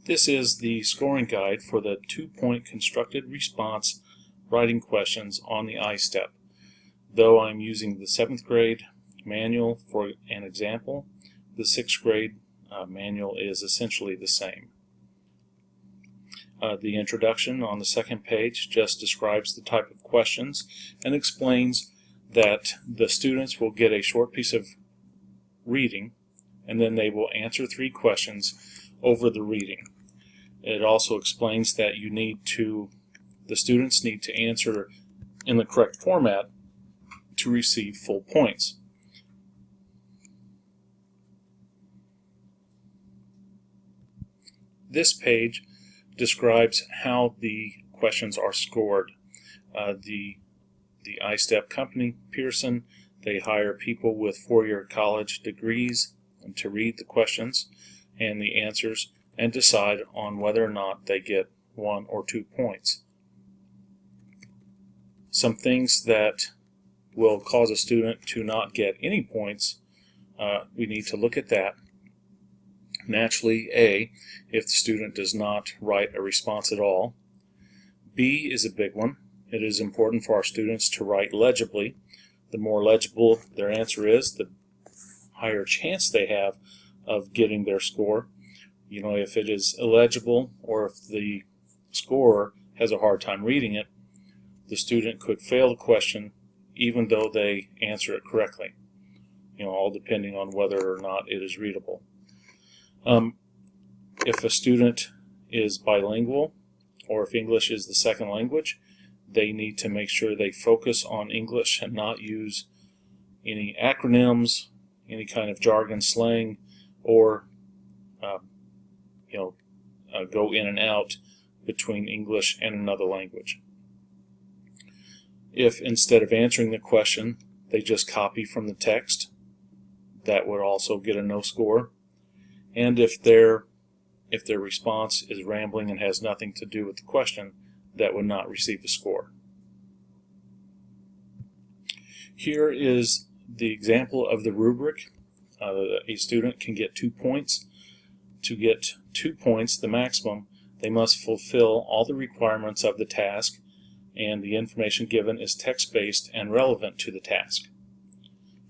This is the scoring guide for the 2-point constructed response writing questions on the I-STEP. Though I'm using the 7th grade manual for an example, the 6th grade manual is essentially the same. The introduction on the second page just describes the type of questions and explains that the students will get a short piece of reading and then they will answer 3 questions over the reading. It also explains that the students need to answer in the correct format to receive full points. This page describes how the questions are scored. The I-STEP company, Pearson, they hire people with 4-year college degrees to read the questions and the answers and decide on whether or not they get 1 or 2 points. Some things that will cause a student to not get any points, we need to look at that. Naturally, A, if the student does not write a response at all. B is a big one. It is important for our students to write legibly. The more legible their answer is, the higher chance they have of getting their score. If it is illegible or if the scorer has a hard time reading it, the student could fail the question even though they answer it correctly. All depending on whether or not it is readable. If a student is bilingual or if English is the second language, they need to make sure they focus on English and not use any acronyms, any kind of jargon slang, or go in and out between English and another language. If instead of answering the question they just copy from the text, that would also get a no score. And if their response is rambling and has nothing to do with the question, that would not receive a score. Here is the example of the rubric. A student can get 2 points. To get 2 points, the maximum, they must fulfill all the requirements of the task, and the information given is text-based and relevant to the task.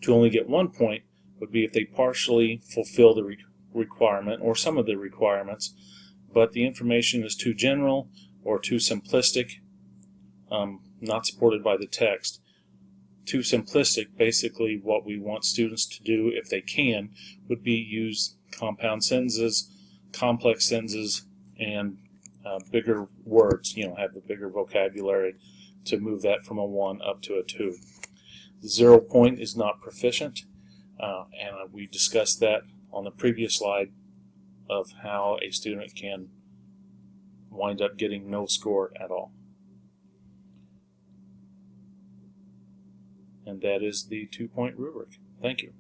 To only get 1 point would be if they partially fulfill the requirement or some of the requirements, but the information is too general or too simplistic, not supported by the text. Too simplistic, basically what we want students to do, if they can, would be use compound sentences, complex sentences, and bigger words, have a bigger vocabulary to move that from a 1 up to a 2. The 0 point is not proficient, and we discussed that on the previous slide of how a student can wind up getting no score at all. And that is the 2-point rubric. Thank you.